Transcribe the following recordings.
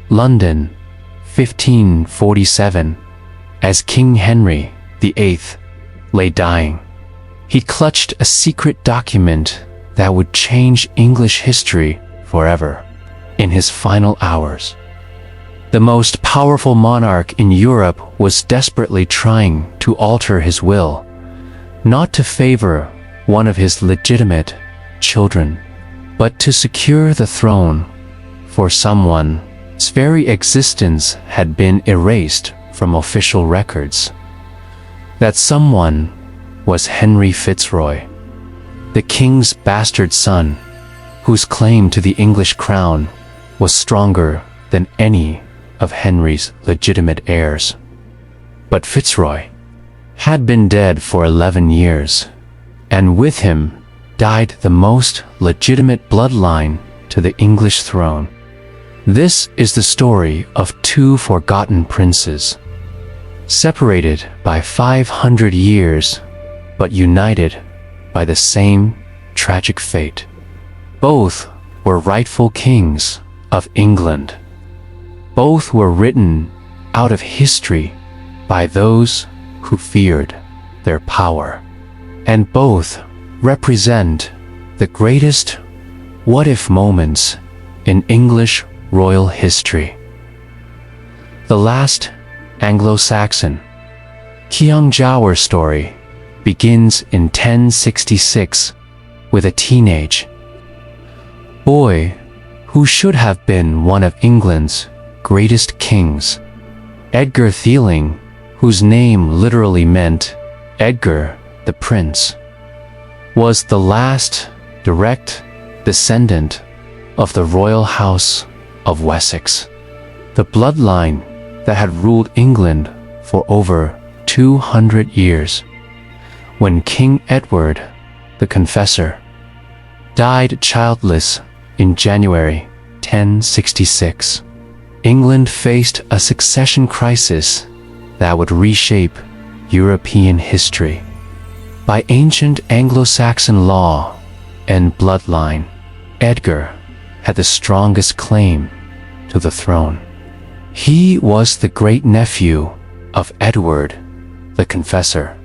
London, 1547, as King Henry VIII lay dying. He clutched a secret document that would change English history forever. In his final hours, the most powerful monarch in Europe was desperately trying to alter his will, not to favor one of his legitimate children, but to secure the throne for someone's very existence had been erased from official records. That someone was Henry Fitzroy, the king's bastard son, whose claim to the English crown was stronger than any of Henry's legitimate heirs. But Fitzroy had been dead for 11 years, and with him died the most legitimate bloodline to the English throne. This is the story of two forgotten princes, separated by 500 years, but united by the same tragic fate. Both were rightful kings of England. Both were written out of history by those who feared their power, and both represent the greatest what-if moments in English royal history. The last Anglo-Saxon, Kiangjawer story, begins in 1066 with a teenage boy who should have been one of England's greatest kings. Edgar Ætheling, whose name literally meant Edgar the Prince, was the last direct descendant of the royal house of Wessex, the bloodline that had ruled England for over 200 years. When King Edward the Confessor died childless in January 1066, England faced a succession crisis that would reshape European history. By ancient Anglo-Saxon law and bloodline, Edgar had the strongest claim to the throne. He was the great-nephew of Edward the Confessor,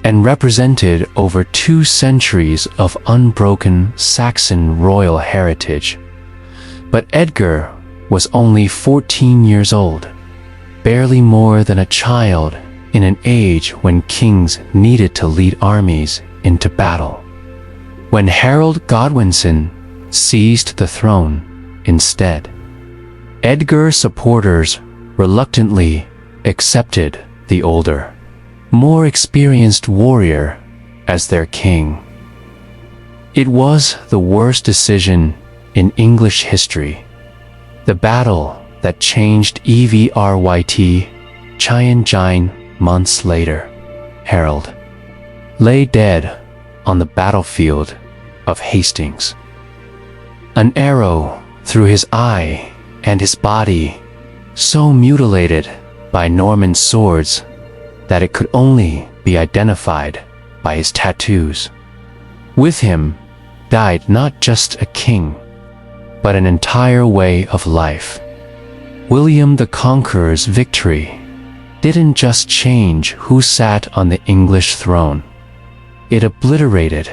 and represented over 2 centuries of unbroken Saxon royal heritage. But Edgar was only 14 years old, barely more than a child in an age when kings needed to lead armies into battle. When Harold Godwinson seized the throne instead, Edgar's supporters reluctantly accepted the older, more experienced warrior as their king. It was the worst decision in English history, the battle that changed Everyt Chianjine months later. Harold lay dead on the battlefield of Hastings, an arrow through his eye and his body so mutilated by Norman swords that it could only be identified by his tattoos. With him died not just a king, but an entire way of life. William the Conqueror's victory didn't just change who sat on the English throne. It obliterated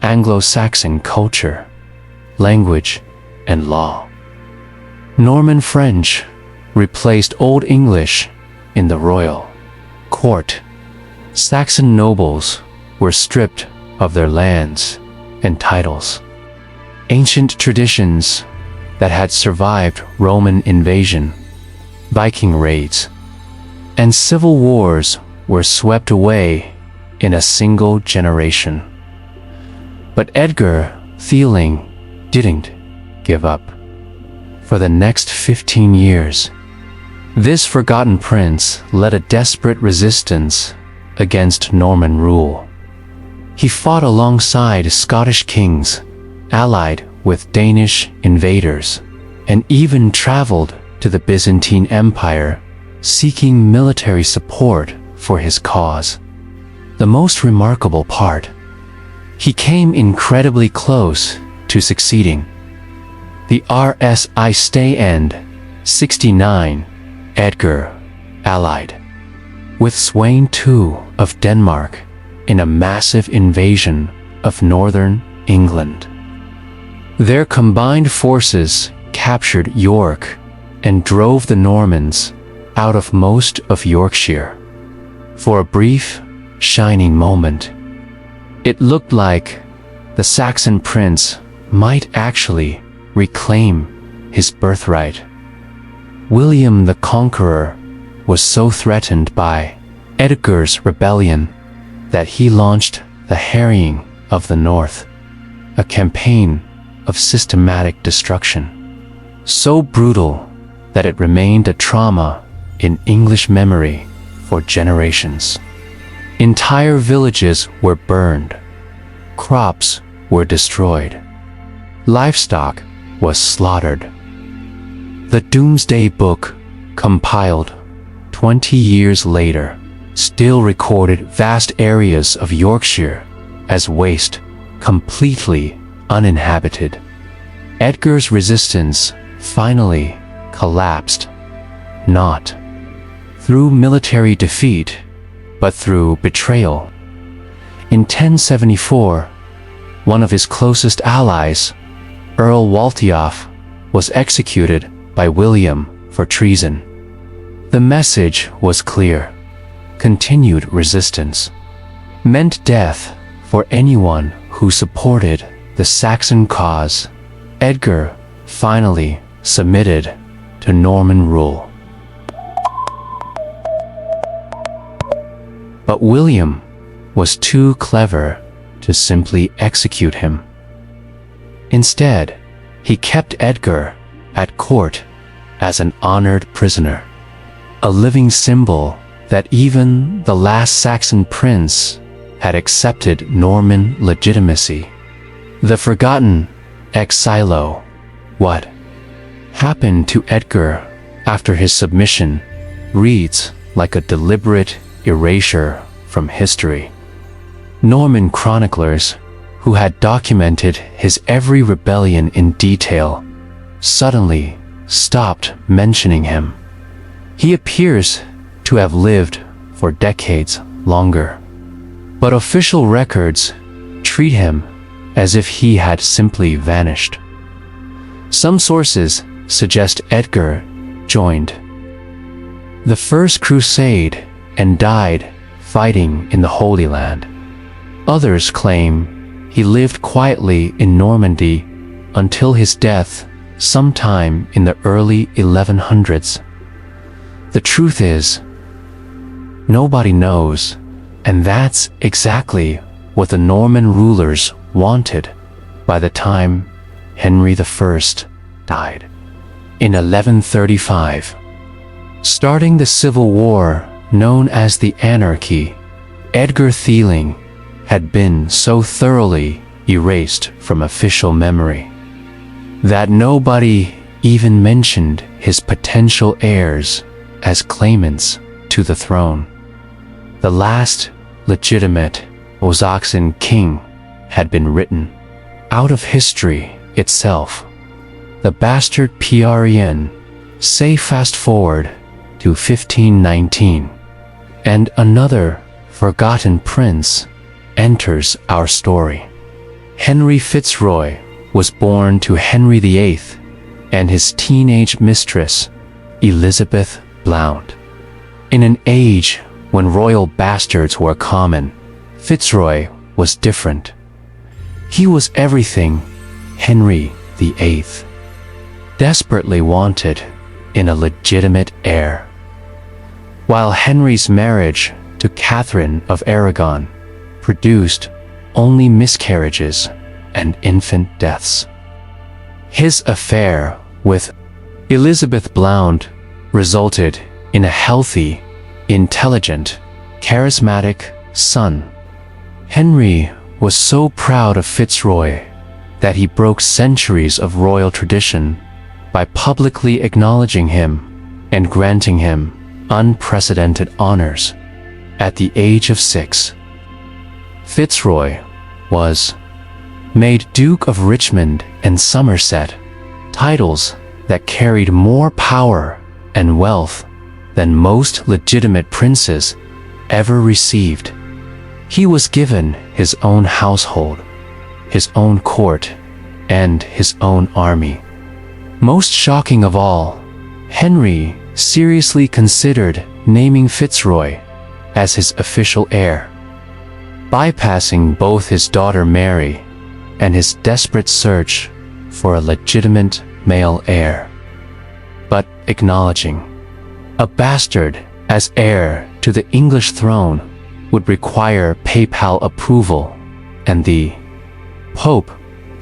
Anglo-Saxon culture, language, and law. Norman French replaced Old English in the royal court. Saxon nobles were stripped of their lands and titles. Ancient traditions that had survived Roman invasion, Viking raids, and civil wars were swept away in a single generation. But Edgar Ætheling didn't give up. For the next 15 years, this forgotten prince led a desperate resistance against Norman rule. He fought alongside Scottish kings, allied with Danish invaders, and even traveled to the Byzantine Empire, seeking military support for his cause. The most remarkable part, he came incredibly close to succeeding. The RSI stay end 69, Edgar allied with Sweyn II of Denmark in a massive invasion of northern England. Their combined forces captured York and drove the Normans out of most of Yorkshire. For a brief, shining moment, it looked like the Saxon prince might actually reclaim his birthright. William the Conqueror was so threatened by Edgar's rebellion that he launched the Harrying of the North, a campaign of systematic destruction, so brutal that it remained a trauma in English memory for generations. Entire villages were burned, crops were destroyed, livestock was slaughtered. The Doomsday Book, compiled 20 years later, still recorded vast areas of Yorkshire as waste, completely uninhabited. Edgar's resistance finally collapsed, not through military defeat, but through betrayal. In 1074, one of his closest allies, Earl Waltheof, was executed by William for treason. The message was clear. Continued resistance meant death for anyone who supported the Saxon cause. Edgar finally submitted to Norman rule. But William was too clever to simply execute him. Instead, he kept Edgar at court as an honored prisoner, a living symbol that even the last Saxon prince had accepted Norman legitimacy. The forgotten exilo. What happened to Edgar after his submission reads like a deliberate erasure from history. Norman chroniclers, who had documented his every rebellion in detail, suddenly stopped mentioning him. He appears to have lived for decades longer, but official records treat him as if he had simply vanished. Some sources suggest Edgar joined the First Crusade and died fighting in the Holy Land. Others claim he lived quietly in Normandy until his death sometime in the early 1100s. The truth is, nobody knows, and that's exactly what the Norman rulers wanted by the time Henry I died in 1135. Starting the civil war known as the Anarchy, Edgar Ætheling had been so thoroughly erased from official memory that nobody even mentioned his potential heirs as claimants to the throne. The last legitimate Anglo-Saxon king had been written out of history itself. The bastard Pren. Say fast forward to 1519, and another forgotten prince enters our story. Henry Fitzroy was born to Henry VIII and his teenage mistress, Elizabeth Blount. In an age when royal bastards were common, Fitzroy was different. He was everything Henry VIII desperately wanted in a legitimate heir. While Henry's marriage to Catherine of Aragon produced only miscarriages and infant deaths, his affair with Elizabeth Blount resulted in a healthy, intelligent, charismatic son. Henry was so proud of Fitzroy that he broke centuries of royal tradition by publicly acknowledging him and granting him unprecedented honors. At the age of 6, Fitzroy was made Duke of Richmond and Somerset, titles that carried more power and wealth than most legitimate princes ever received. He was given his own household, his own court, and his own army. Most shocking of all, Henry seriously considered naming Fitzroy as his official heir, bypassing both his daughter Mary and his desperate search for a legitimate male heir, but acknowledging a bastard as heir to the English throne would require papal approval, and the Pope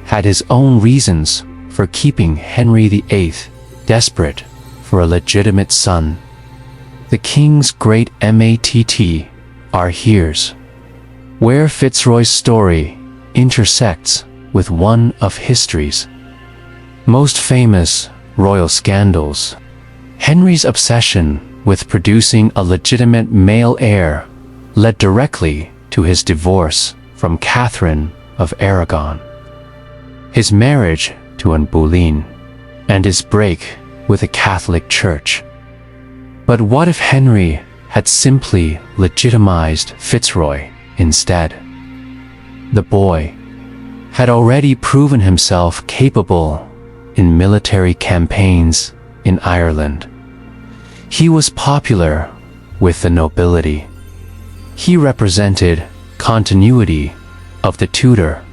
had his own reasons for keeping Henry VIII desperate for a legitimate son. The king's great matt are here's where Fitzroy's story intersects with one of history's most famous royal scandals. Henry's obsession with producing a legitimate male heir led directly to his divorce from Catherine of Aragon, his marriage to Anne Boleyn, and his break with the Catholic Church. But what if Henry had simply legitimized Fitzroy instead? The boy had already proven himself capable in military campaigns in Ireland. He was popular with the nobility. He represented continuity of the Tudor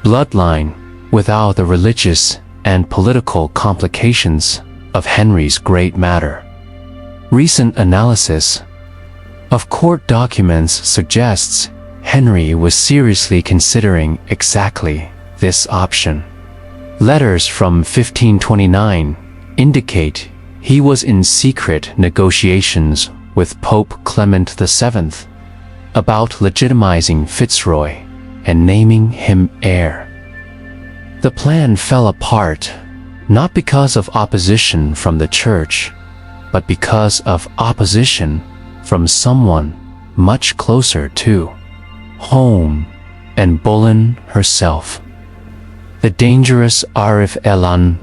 bloodline without the religious and political complications of Henry's great matter. Recent analysis of court documents suggests Henry was seriously considering exactly this option. Letters from 1529 indicate he was in secret negotiations with Pope Clement VII about legitimizing Fitzroy and naming him heir. The plan fell apart not because of opposition from the church, but because of opposition from someone much closer to home, and Boleyn herself. The dangerous Arif Elan.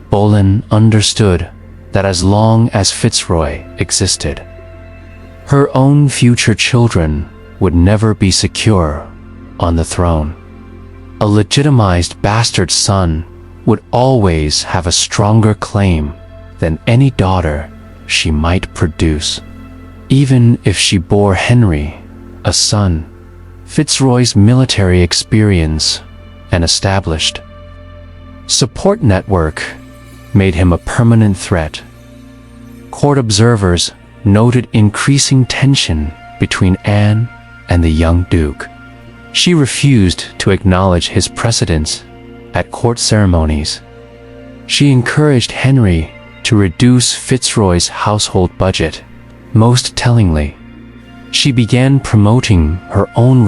Boleyn understood that as long as Fitzroy existed, her own future children would never be secure on the throne. A legitimized bastard son would always have a stronger claim than any daughter she might produce. Even if she bore Henry a son, Fitzroy's military experience and established support network made him a permanent threat. Court observers noted increasing tension between Anne and the young Duke. She refused to acknowledge his precedence at court ceremonies. She encouraged Henry to reduce Fitzroy's household budget. Most tellingly, she began promoting her own